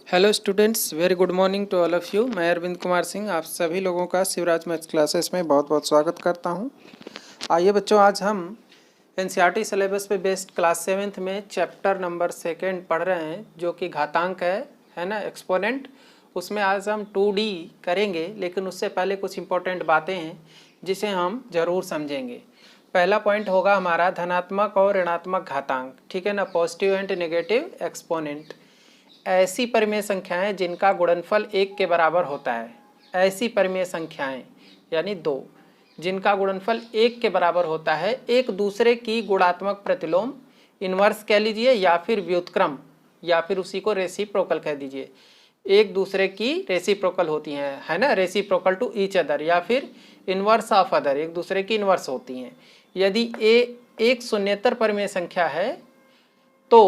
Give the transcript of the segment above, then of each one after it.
Hello students, very good morning to all of you. मैं अरविंद कुमार सिंह आप सभी लोगों का शिवराज मैथ्स क्लासेस में बहुत बहुत स्वागत करता हूं। आइए बच्चों, आज हम एनसीईआरटी सिलेबस पे बेस्ड क्लास 7th में चैप्टर नंबर 2 पढ़ रहे हैं, जो कि घातांक है ना, एक्सपोनेंट। उसमें आज हम 2D करेंगे, लेकिन उससे पहले कुछ इंपॉर्टेंट बातें हैं जिसे हम ज़रूर समझेंगे। पहला पॉइंट होगा हमारा धनात्मक और ऋणात्मक घातांक, ठीक है ना, पॉजिटिव एंड नेगेटिव एक्सपोनेंट। ऐसी परिमेय संख्याएं जिनका गुणनफल 1 के बराबर होता है, ऐसी परिमेय संख्याएं यानी 2 जिनका गुणनफल 1 के बराबर होता है, एक दूसरे की गुणात्मक प्रतिलोम, इन्वर्स कह लीजिए, या फिर व्युत्क्रम, या फिर उसी को रेसिप्रोकल कह दीजिए। एक दूसरे की रेसिप्रोकल होती हैं, है ना, रेसिप्रोकल टू ईच अदर, या फिर इन्वर्स ऑफ अदर, एक दूसरे की इन्वर्स होती हैं। यदि ए एक शून्येतर परिमेय संख्या है तो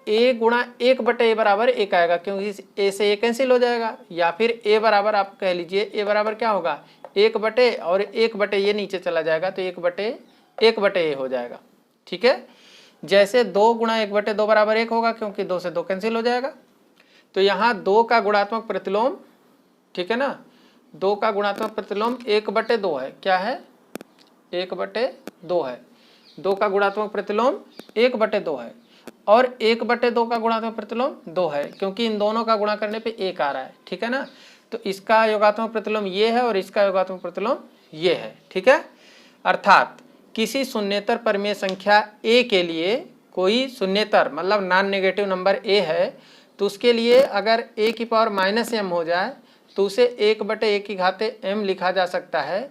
a गुणा 1/a बराबर 1 आएगा, क्योंकि a से a कैंसिल हो जाएगा। या फिर a बराबर आप कह लीजिए, a बराबर क्या होगा, 1/a, और 1/a ये नीचे चला जाएगा तो 1/a हो जाएगा, ठीक है। जैसे 2 गुणा 1/2 बराबर 1 होगा, क्योंकि 2 से 2 कैंसिल हो जाएगा। तो यहाँ 2 का गुणात्मक प्रतिलोम, ठीक है ना, 2 का गुणात्मक प्रतिलोम 1/2 है। क्या है, 1/2 है। 2 का गुणात्मक प्रतिलोम 1/2 है, और 1/2 का गुणात्मक प्रतिलोम 2 है, क्योंकि इन दोनों का गुणा करने पे 1 आ रहा है, ठीक है ना। तो इसका योगात्मक प्रतिलोम ये है और इसका योगात्मक प्रतिलोम ये है, ठीक है। अर्थात किसी शून्येतर परिमेय संख्या a के लिए, कोई शून्येतर मतलब नॉन नेगेटिव नंबर a है, तो उसके लिए अगर a की पावर -m हो जाए तो उसे 1/a की घाते m लिखा जा सकता है,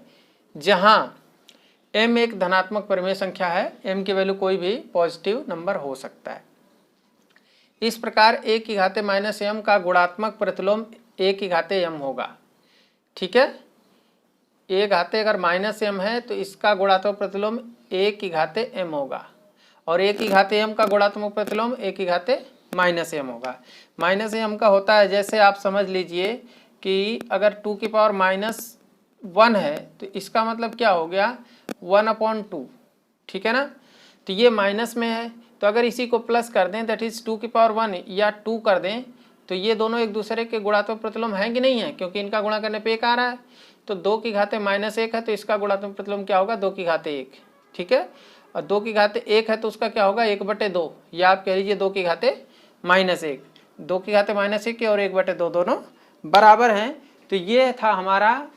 जहां m एक धनात्मक परिमेय संख्या है। m की वैल्यू कोई भी पॉजिटिव नंबर हो सकता है। इस प्रकार a की घाते -m का गुणात्मक प्रतिलोम a की घाते m होगा, ठीक है। a घाते अगर -m है तो इसका गुणात्मक प्रतिलोम a की घाते m होगा, और a की घाते m का गुणात्मक प्रतिलोम a की घाते -m होगा। -m का होता है, जैसे आप समझ लीजिए कि अगर 2 की पावर -1 है तो इसका मतलब क्या हो गया, 1/2, ठीक है ना। तो ये माइनस में है, तो अगर इसी को प्लस कर दें, दैट इज 2 की पावर 1 या 2 कर दें, तो ये दोनों एक दूसरे के गुणात्मक प्रतिलोम हैं कि नहीं है, क्योंकि इनका गुणा करने पे 1 आ रहा है। तो 2 की घाते -1 है तो इसका गुणात्मक प्रतिलोम क्या होगा, 2 की घाते 1, ठीक है। और 2 की घाते 1 है तो उसका क्या होगा, 1/2, या आप कह लीजिए 2 की घाते -1। 2 की घाते -1 और 1/2 दोनों बराबर हैं। तो ये था हमारा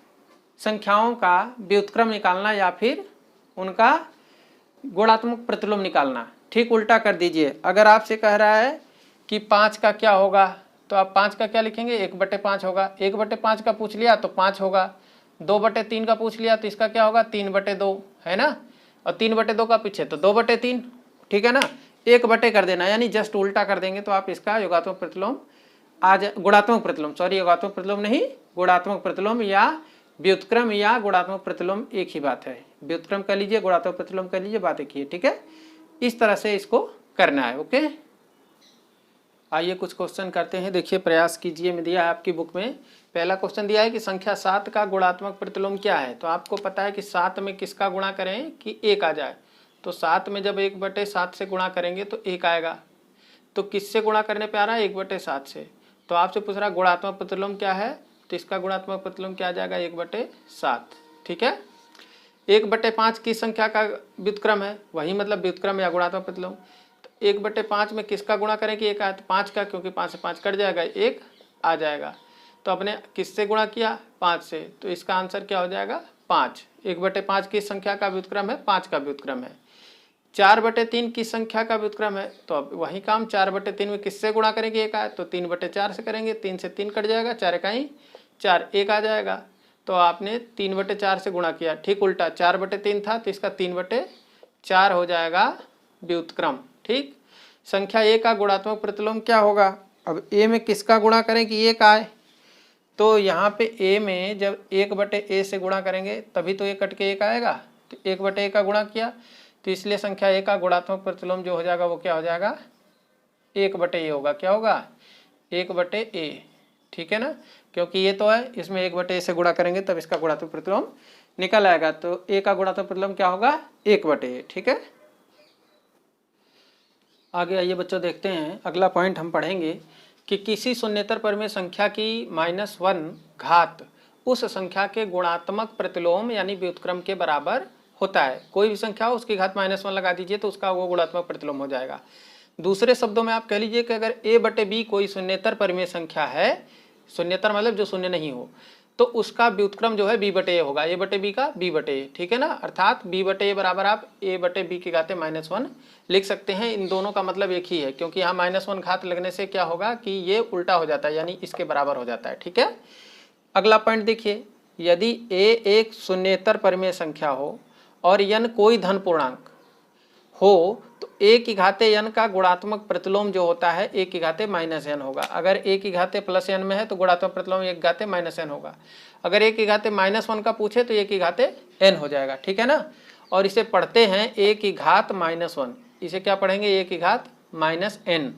संख्याओं का व्युत्क्रम निकालना या फिर उनका गुणात्मक प्रतिलोम निकालना। ठीक उल्टा कर दीजिए, अगर आपसे कह रहा है कि 5 का क्या होगा, तो आप 5 का क्या लिखेंगे, 1/5 होगा। 1/5 का पूछ लिया तो 5 होगा। 2/3 का पूछ लिया तो इसका क्या होगा, 3/2, है ना। और 3/2 का पीछे तो 2/3, ठीक है ना। 1/, कर देना, यानी जस्ट उल्टा कर देंगे तो आप इसका योगात्मक प्रतिलोम गुणात्मक प्रतिलोम, सॉरी योगात्मक प्रतिलोम नहीं, गुणात्मक प्रतिलोम या व्युत्क्रम या गुणात्मक प्रतिलोम एक ही बात है। व्युत्क्रम कर लीजिए, गुणात्मक प्रतिलोम कर लीजिए, बात एक ही है, ठीक है। इस तरह से इसको करना है, ओके। आइए कुछ क्वेश्चन करते हैं, देखिए प्रयास कीजिए। मैं दिया है आपकी बुक में, पहला क्वेश्चन दिया है कि संख्या 7 का गुणात्मक प्रतिलोम क्या है। तो आपको पता है कि 7 में किसका गुणा करें कि 1 आ जाए। तो 7 में जब 1/7 से गुणा करेंगे तो 1 आएगा। तो किससे गुणा करने पे आ रहा है, 1/7 से। तो आपसे पूछ रहा गुणात्मक प्रतिलोम क्या है, तो इसका गुणात्मक प्रतिलोम क्या आ जाएगा, 1/7, ठीक है। 1/5 की संख्या का व्युत्क्रम है, वही मतलब व्युत्क्रम या गुणात्मक प्रतिलोम। तो 1/5 में किसका गुणा करें कि 1 आए, तो 5 का, क्योंकि 5 से 5 कट जाएगा, 1 आ जाएगा। तो अपने किससे गुणा किया, 5 से, तो इसका आंसर क्या हो जाएगा, 5। 1/5 की संख्या का व्युत्क्रम है, 5 का व्युत्क्रम है। 4/3 की संख्या का व्युत्क्रम है, तो अब वही काम, 4/3 में किससे गुणा करेंगे, 1 आए, तो 3/4 से करेंगे। 3 से 3 कट जाएगा, 4 इकाई 4, 1 आ जाएगा। तो आपने 3/4 से गुणा किया। ठीक उल्टा, 4/3 था तो इसका 3/4 हो जाएगा व्युत्क्रम, ठीक। संख्या a का गुणात्मक प्रतिलोम क्या होगा। अब a में किसका गुणा करें कि 1 आए, तो यहाँ पे a में जब 1/a से गुणा करेंगे तभी तो 1 कट के 1 आएगा। तो 1/a का गुणा किया, तो इसलिए संख्या a का गुणात्मक प्रतिलोम जो हो जाएगा वो क्या हो जाएगा, 1/a होगा। क्या होगा, 1/a, ठीक है ना, क्योंकि ये तो है, इसमें 1/a से गुणा करेंगे तब इसका गुणात्मक प्रतिलोम निकल आएगा। तो a का गुणात्मक प्रतिलोम क्या होगा, 1/a, ठीक है। आगे आइए बच्चों, देखते हैं अगला पॉइंट हम पढ़ेंगे कि किसी शून्येतर परिमेय संख्या की -1 घात उस संख्या के गुणात्मक प्रतिलोम यानी व्युत्क्रम के बराबर होता है। कोई भी संख्या हो उसकी घात -1 लगा दीजिए तो उसका वो गुणात्मक प्रतिलोम हो जाएगा। दूसरे शब्दों में आप कह लीजिए कि अगर a/b कोई शून्येतर परिमेय संख्या है, शून्येतर मतलब जो शून्य नहीं हो, तो उसका व्युत्क्रम जो है b/a होगा, a/b का b/a, ठीक है ना। अर्थात b/a बराबर आप a/b की घाते -1 लिख सकते हैं। इन दोनों का मतलब एक ही है, क्योंकि यहाँ -1 घात लगने से क्या होगा कि ये उल्टा हो जाता है, यानी इसके बराबर हो जाता है, ठीक है। अगला पॉइंट देखिए, यदि a एक शून्येतर परिमेय संख्या हो और n कोई धन पूर्णांक हो तो a की घाते n का गुणात्मक प्रतिलोम जो होता है a की घाते -n होगा। अगर a की घाते +n में है तो गुणात्मक प्रतिलोम a की घाते -n होगा। अगर a की घाते -1 का पूछे तो a की घाते n हो जाएगा, ठीक है ना। और इसे पढ़ते हैं a की घात -1, इसे क्या पढ़ेंगे, a की घात -n।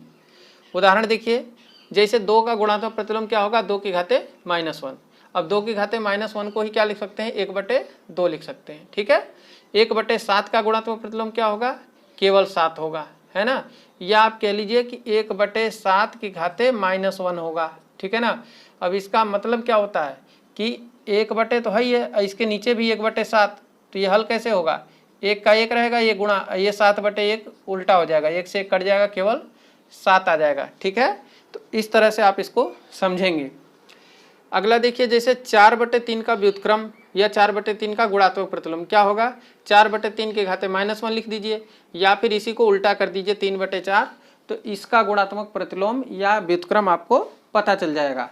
उदाहरण देखिए, जैसे 2 का गुणात्मक प्रतिलोम क्या होगा, 2 की घाते -1। अब 2 की घाते -1 को ही क्या लिख सकते हैं, 1/2 लिख सकते हैं, ठीक है। 1/7 का गुणात्मक प्रतिलोम क्या होगा, केवल 7 होगा, है ना। या आप कह लीजिए कि 1/7 की घाते -1 होगा, ठीक है ना। अब इसका मतलब क्या होता है कि 1/, तो है ही है, इसके नीचे भी 1/7, तो ये हल कैसे होगा, 1 का 1 रहेगा, ये गुणा, ये 7/1 उल्टा हो जाएगा, 1 से 1 कट जाएगा, केवल 7 आ जाएगा, ठीक है। तो इस तरह से आप इसको समझेंगे। अगला देखिए, जैसे 4/3 का व्युत्क्रम या 4/3 का गुणात्मक प्रतिलोम क्या होगा, 4/3 के घाते -1 लिख दीजिए, या फिर इसी को उल्टा कर दीजिए 3/4, तो इसका गुणात्मक प्रतिलोम या व्युत्क्रम आपको पता चल जाएगा।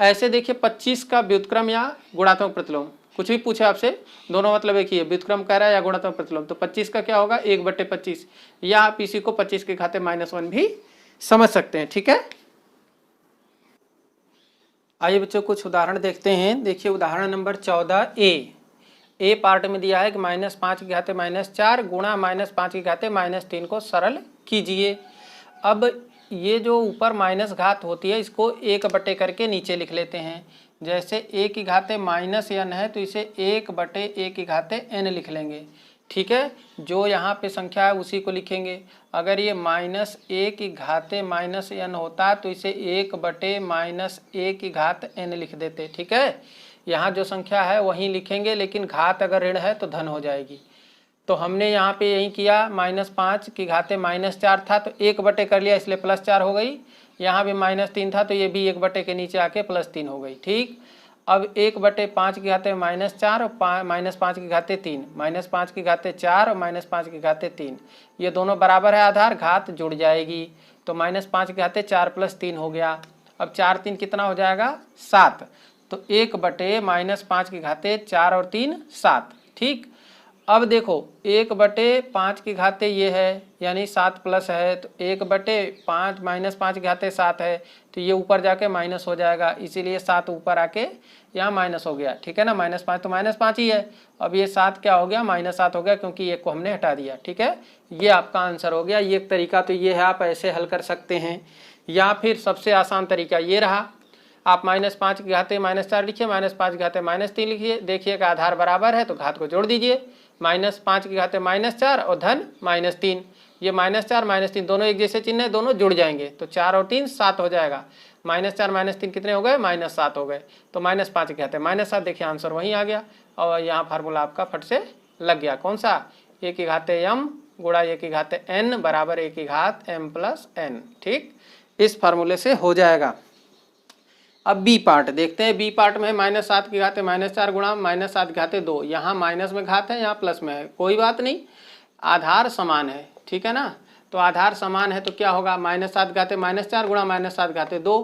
ऐसे देखिए 25 का व्युत्क्रम या गुणात्मक प्रतिलोम, कुछ भी पूछे आपसे, दोनों मतलब एक ही है, व्युत्क्रम कह रहा है या गुणात्मक प्रतिलोम, तो 25 का क्या होगा, 1/25, या आप इसी को 25 के घाते -1 भी समझ सकते हैं, ठीक है। आइए बच्चों कुछ उदाहरण देखते हैं। देखिए उदाहरण नंबर 14 पार्ट में दिया है कि -5 की घाते -4 गुणा -5 की घाते -3 को सरल कीजिए। अब ये जो ऊपर माइनस घात होती है इसको 1/, करके नीचे लिख लेते हैं। जैसे a की घाते -n है तो इसे 1/a की घाते n लिख लेंगे, ठीक है। जो यहाँ पे संख्या है उसी को लिखेंगे। अगर ये -a की घाते -n होता तो इसे 1/-a की घात n लिख देते, ठीक है। यहाँ जो संख्या है वहीं लिखेंगे, लेकिन घात अगर ऋण है तो धन हो जाएगी। तो हमने यहाँ पे यही किया, -5 की घाते -4 था तो 1/, कर लिया इसलिए +4 हो गई। यहाँ भी -3 था तो ये भी 1/, के नीचे आके +3 हो गई, ठीक। अब 1/5 की घाते -4 और -5 की घाते 3, -5 की घाते 4 और -5 की घाते 3, ये दोनों बराबर है आधार, घात जुड़ जाएगी तो -5 की घाते 4 + 3 हो गया। अब 4 3 कितना हो जाएगा, 7, तो 1/-5 की घाते 4 और 3 7, ठीक। अब देखो 1/5 की घाते ये है यानी 7 प्लस है, तो 1/5 -5 की घाते 7 है तो ये ऊपर जाके माइनस हो जाएगा, इसीलिए 7 ऊपर आके यहाँ माइनस हो गया, ठीक है ना। -5 तो -5 ही है। अब ये 7 क्या हो गया, -7 हो गया, क्योंकि एक को हमने हटा दिया, ठीक है। ये आपका आंसर हो गया। ये एक तरीका तो ये है, आप ऐसे हल कर सकते हैं। या फिर सबसे आसान तरीका ये रहा, आप -5 की घाते -4 लिखिए, -5 की घाते -3 लिखिए, देखिएगा आधार बराबर है तो घात को जोड़ दीजिए, -5 की घाते -4 और धन -3, ये -4 -3 दोनों एक जैसे चिन्ह है, दोनों जुड़ जाएंगे तो 4 और 3 7 हो जाएगा। -4 -3 कितने हो गए, -7 हो गए। तो -5 की घाते -7, देखिए आंसर वहीं आ गया। और यहाँ फार्मूला आपका फट से लग गया, कौन सा, a की घाते m गुणा a की घाते n बराबर a की घात m + n, ठीक। इस फार्मूले से हो जाएगा। अब बी पार्ट देखते हैं। बी पार्ट में है -7 की घाते -4 गुणा -7 की घाते 2, यहाँ माइनस में घात है, यहाँ प्लस में है, कोई बात नहीं, आधार समान है, ठीक है ना। तो आधार समान है तो क्या होगा, -7 की घाते -4 गुणा -7 की घाते 2।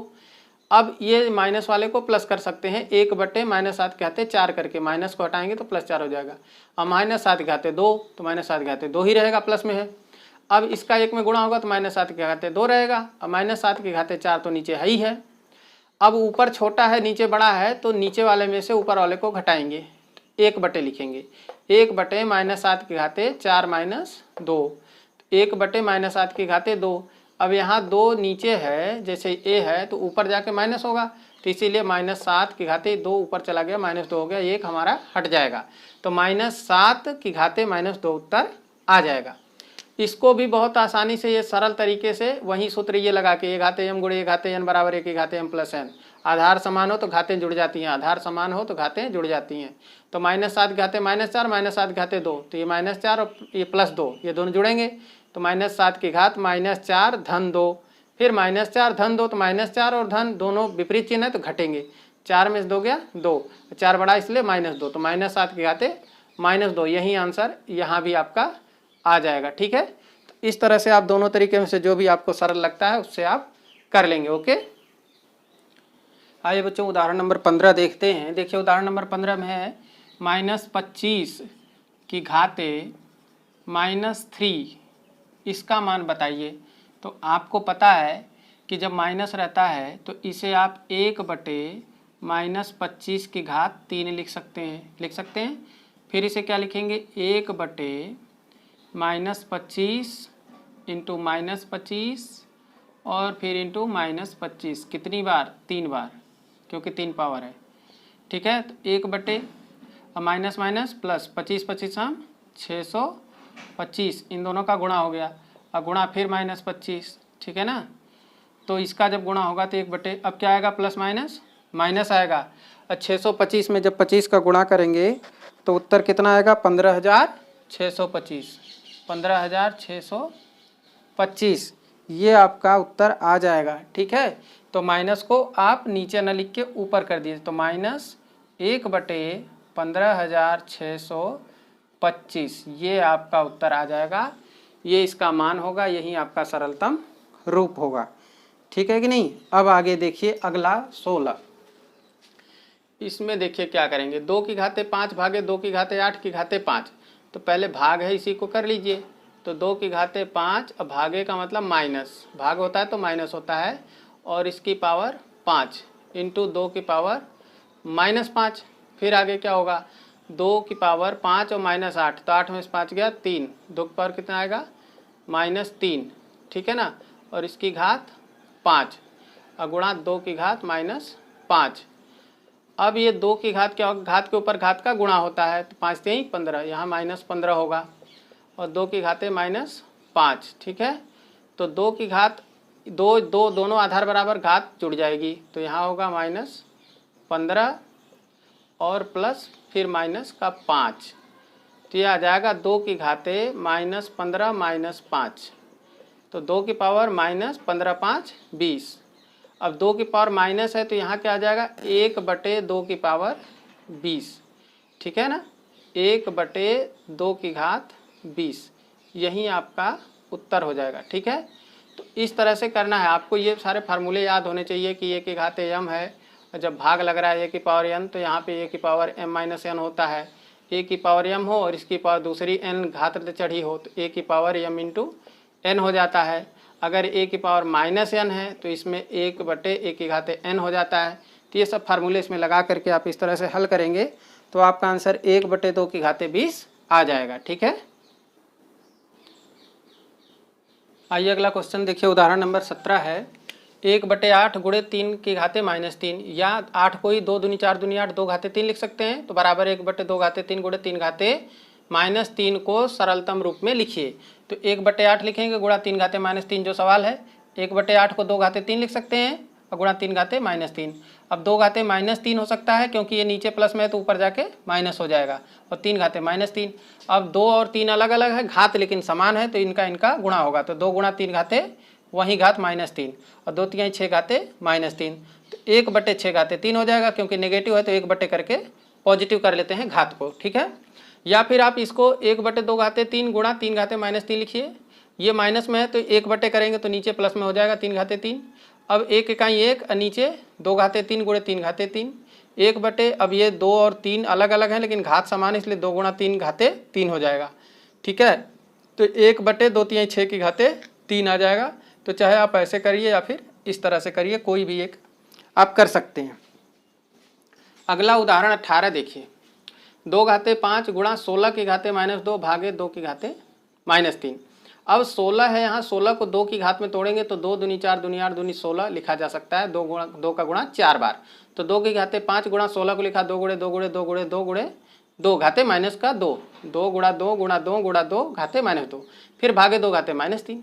अब ये माइनस वाले को प्लस कर सकते हैं, 1/-7 की घाते 4 करके, माइनस को हटाएंगे तो +4 हो जाएगा। अब -7 की घाते 2 तो -7 की घाते 2 ही रहेगा, प्लस में है। अब इसका 1 में गुणा होगा तो -7 की घाते 2 रहेगा। अब -7 की घाते 4 तो नीचे है ही है। अब ऊपर छोटा है नीचे बड़ा है तो नीचे वाले में से ऊपर वाले को घटाएंगे, 1/, लिखेंगे, 1/-7 की घाते 4 - 2, 1/-7 की घाते 2। अब यहाँ 2 नीचे है, जैसे a है तो ऊपर जाके माइनस होगा, तो इसीलिए -7 की घाते 2 ऊपर चला गया, -2 हो गया, 1 हमारा हट जाएगा, तो -7 की घाते -2 उत्तर आ जाएगा। इसको भी बहुत आसानी से ये सरल तरीके से वही सूत्र ये लगा के ए घाते एम गुणे ए घाते एन बराबर एक घाते एम प्लस एन, आधार समान हो तो घातें जुड़ जाती हैं, आधार समान हो तो घातें जुड़ जाती हैं। तो -7 घाते -4 -7 घाते 2, तो ये -4 और ये +2 ये दोनों जुड़ेंगे तो -7 की घात -4 धन 2, फिर -4 धन 2 तो -4 और धन दोनों विपरीत चिन्ह है तो घटेंगे, 4 में से 2 गया 2, 4 बड़ा इसलिए -2, तो -7 की घाते -2, यही आंसर यहाँ भी आपका आ जाएगा। ठीक है, तो इस तरह से आप दोनों तरीके में से जो भी आपको सरल लगता है उससे आप कर लेंगे। ओके, आइए बच्चों उदाहरण नंबर 15 देखते हैं। देखिए उदाहरण नंबर 15 में है -25 की घाते -3, इसका मान बताइए। तो आपको पता है कि जब माइनस रहता है तो इसे आप 1/-25 की घात 3 लिख सकते हैं। फिर इसे क्या लिखेंगे, 1/-25 इंटू -25 और फिर इंटू -25, कितनी बार, 3 बार, क्योंकि 3 पावर है। ठीक है, तो 1/, माइनस माइनस प्लस 25 हम 625, इन दोनों का गुणा हो गया, और गुणा फिर -25। ठीक है ना, तो इसका जब गुणा होगा तो 1/, अब क्या आएगा, प्लस माइनस आएगा। और 625 में जब 25 का गुणा करेंगे तो उत्तर कितना आएगा, 15,625, 15,625, ये आपका उत्तर आ जाएगा। ठीक है, तो माइनस को आप नीचे न लिख के ऊपर कर दीजिए, तो -1/15,625, ये आपका उत्तर आ जाएगा, ये इसका मान होगा, यही आपका सरलतम रूप होगा। ठीक है कि नहीं। अब आगे देखिए अगला 16, इसमें देखिए क्या करेंगे, 2 की घाते 5 भागे 2 की घाते 8 की घाते 5, तो पहले भाग है इसी को कर लीजिए। तो 2 की घाते 5, अब भागे का मतलब माइनस, भाग होता है तो माइनस होता है, और इसकी पावर 5 इंटू 2 की पावर -5, फिर आगे क्या होगा, 2 की पावर 5 और -8, तो 8 में से 5 गया 3, 2 की पावर कितना आएगा, -3। ठीक है ना, और इसकी घात 5 और गुणा 2 की घात -5। अब ये 2 की घात क्या होगा, घात के ऊपर घात का गुणा होता है, तो 5 3 15, यहाँ -15 होगा, और 2 की घाते -5। ठीक है, तो 2 की घात दोनों आधार बराबर घात जुड़ जाएगी, तो यहाँ होगा -15 और प्लस फिर माइनस का 5, तो ये आ जाएगा 2 की घाते -15 -5, तो 2 की पावर -15 5 20। अब 2 की पावर माइनस है तो यहाँ क्या आ जाएगा, 1/2 की पावर 20। ठीक है ना, 1/2 की घात 20, यही आपका उत्तर हो जाएगा। ठीक है, तो इस तरह से करना है आपको, ये सारे फार्मूले याद होने चाहिए कि a की घात m है, और जब भाग लग रहा है a की पावर n, तो यहाँ पे a की पावर m-n होता है। a की पावर m हो और इसकी पावर दूसरी n घात चढ़ी हो तो a की पावर m इंटू n हो जाता है। अगर a की पावर -n है तो इसमें 1/a की घाते n हो जाता है। तो ये सब फार्मूले इसमें लगा करके आप इस तरह से हल करेंगे तो आपका आंसर 1/2 की घाते 20 आ जाएगा। ठीक है, आइए अगला क्वेश्चन देखिए, उदाहरण नंबर 17 है 1/8 गुणे 3 की घाते -3, या 8 को ही 2 दूनी 4 दूनी 8 2 घाते 3 लिख सकते हैं, तो बराबर 1/2 घाते 3 गुणे 3 घाते -3 को सरलतम रूप में लिखिए। तो 1/8 लिखेंगे गुणा 3 घाते -3 जो सवाल है, 1/8 को 2 घाते 3 लिख सकते हैं और गुणा 3 घाते -3। अब 2 घाते -3 हो सकता है क्योंकि ये नीचे प्लस में है तो ऊपर जाके माइनस हो जाएगा, और 3 घाते -3। अब 2 और 3 अलग अलग है, घात लेकिन समान है तो इनका गुणा होगा, तो 2 गुणा 3 घाते वही घात -3 और 2 3 6 घाते -3, तो 1/6 घाते 3 हो जाएगा, क्योंकि नेगेटिव है तो 1/, करके पॉजिटिव कर लेते हैं घात को। ठीक है, या फिर आप इसको 1/2 घाते 3 गुणा 3 घाते -3 लिखिए, ये माइनस में है तो 1/, करेंगे तो नीचे प्लस में हो जाएगा 3 घाते 3। अब 1 इकाई 1 और नीचे 2 घाते 3 गुणे 3 घाते 3, 1/, अब ये 2 और 3 अलग अलग हैं लेकिन घात समान है इसलिए 2 गुणा 3 घाते 3 हो जाएगा। ठीक है, तो 1/2 3 6 की घाते 3 आ जाएगा। तो चाहे आप ऐसे करिए या फिर इस तरह से करिए, कोई भी एक आप कर सकते हैं। अगला उदाहरण 18 देखिए, 2 घाते 5 गुणा 16 की घाते -2 भागे 2 की घाते -3। अब 16 है, यहाँ 16 को 2 की घात में तोड़ेंगे तो 2 दूनी 4 दूनी 8 दूनी 16 लिखा जा सकता है, 2 का गुणा 4 बार। तो 2 की घाते 5 गुणा 16 को लिखा 2 गुणे 2 गुणे 2 गुणे 2 गुणे 2 घाते माइनस का 2, 2 गुणा 2 गुणा 2 गुणा 2 घाते -2, फिर भागे 2 घाते -3,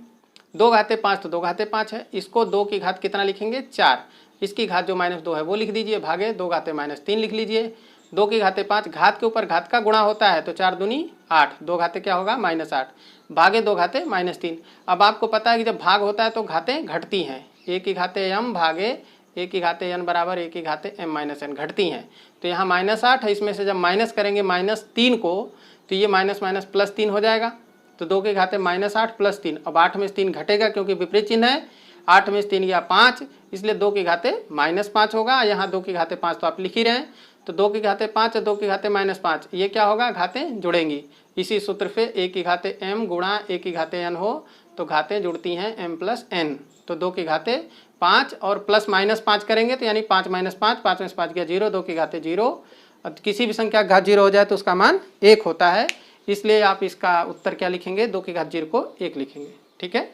2 घाते 5 तो 2 घाते 5 है, इसको 2 की घात कितना लिखेंगे 4, इसकी घात जो -2 है वो लिख दीजिए, भागे 2 घाते -3 लिख लीजिए, 2 की घाते 5, घात के ऊपर घात का गुणा होता है तो 4 दूनी 8, 2 घाते क्या होगा -8, भागे 2 घाते -3। अब आपको पता है कि जब भाग होता है तो घातें घटती हैं, a की घाते m भागे a की घाते n बराबर a की घाते m-n घटती हैं। तो यहाँ -8 है, इसमें से जब माइनस करेंगे -3 को तो ये माइनस माइनस +3 हो जाएगा, तो 2 की घाते -8 + 3, अब 8 में से 3 घटेगा क्योंकि विपरीत चिन्ह है, 8 में से 3 या 5, इसलिए 2 की घाते -5 होगा, यहाँ 2 की घाते 5 तो आप लिख ही रहे हैं, तो 2 की घाते 5 और 2 की घाते -5 ये क्या होगा, घातें जुड़ेंगी। इसी सूत्र से a की घाते m गुणा a की घाते n हो तो घातें जुड़ती हैं m + n, तो 2 की घाते 5 और +-5 करेंगे तो यानी 5 - 5, 5 में से 5 गया 0, 2 की घाते 0। अब किसी भी संख्या का घात 0 हो जाए तो उसका मान 1 होता है, इसलिए आप इसका उत्तर क्या लिखेंगे, 2 की घात 0 को 1 लिखेंगे। ठीक है,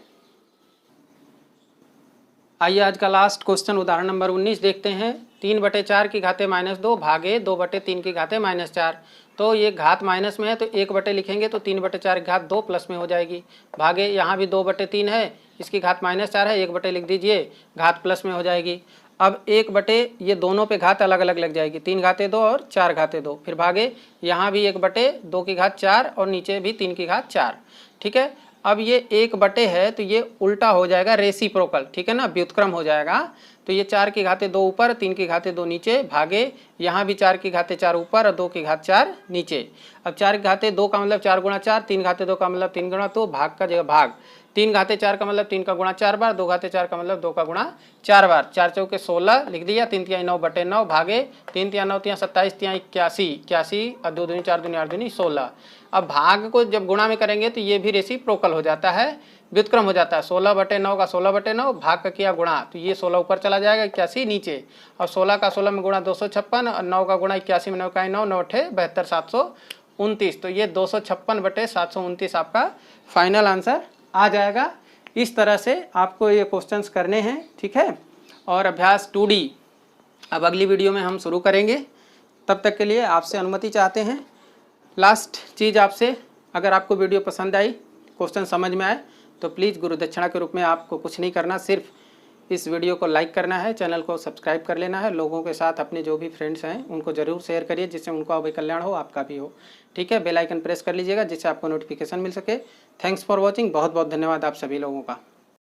आइए आज का लास्ट क्वेश्चन उदाहरण नंबर 19 देखते हैं। 3/4 की घाते -2 भागे 2/3 की घाते -4, तो ये घात माइनस में है तो 1 लिखेंगे तो 3/4 की घात 2 प्लस में हो जाएगी, भागे यहाँ भी 2/3 है, इसकी घात -4 है, 1 लिख दीजिए, घात प्लस में हो जाएगी। अब 1 ये दोनों पे घात अलग अलग लग जाएगी, 3 घाते 2 और 4 घाते 2, फिर भागे यहाँ भी 1/2 की घात 4 और नीचे भी 3 की घात 4। ठीक है, अब ये 1 है तो ये उल्टा हो जाएगा, रेसिप्रोकल, ठीक है ना, व्युत्क्रम हो जाएगा, तो ये 4 की घाते 2 ऊपर, 3 की घाते 2 नीचे, भागे यहाँ भी 4 की घाते 4 ऊपर और 2 की घात 4 नीचे। अब 4 की घाते 2 का मतलब 4 गुणा 4, 3 घाते 2 का मतलब 3 गुणा 2, भाग का जगह भाग, 3 घाते 4 का मतलब 3 का गुणा 4 बार, 2 घाते 4 का मतलब 2 का गुणा 4 बार, 4 चौके 16 लिख दिया, 3 तिहाई 9/9, भागे 3 तिहाई 9 तिहाई 27 तिहाई 81 और 2 दूनी 4 दूनी 8 दूनी 16। अब भाग को जब गुणा में करेंगे तो ये भी रेसिप्रोकल हो जाता है, व्युत्क्रम हो जाता है, 16/9 का 16/9, भाग का किया गुणा तो ये 16 ऊपर चला जाएगा, 81 नीचे, और 16 का 16 में गुणा 256 और 9 का गुणा 81 में 9 का 9, 9 × 72 729, तो ये 256/729 आपका फाइनल आंसर आ जाएगा। इस तरह से आपको ये क्वेश्चंस करने हैं। ठीक है, और अभ्यास 2D अब अगली वीडियो में हम शुरू करेंगे, तब तक के लिए आपसे अनुमति चाहते हैं। लास्ट चीज़ आपसे, अगर आपको वीडियो पसंद आई, क्वेश्चन समझ में आए तो प्लीज़ गुरु दक्षिणा के रूप में आपको कुछ नहीं करना, सिर्फ इस वीडियो को लाइक करना है, चैनल को सब्सक्राइब कर लेना है, लोगों के साथ अपने जो भी फ्रेंड्स हैं उनको ज़रूर शेयर करिए, जिससे उनका भी कल्याण हो, आपका भी हो। ठीक है, बेल आइकन प्रेस कर लीजिएगा जिससे आपको नोटिफिकेशन मिल सके। थैंक्स फॉर वॉचिंग, बहुत बहुत धन्यवाद आप सभी लोगों का।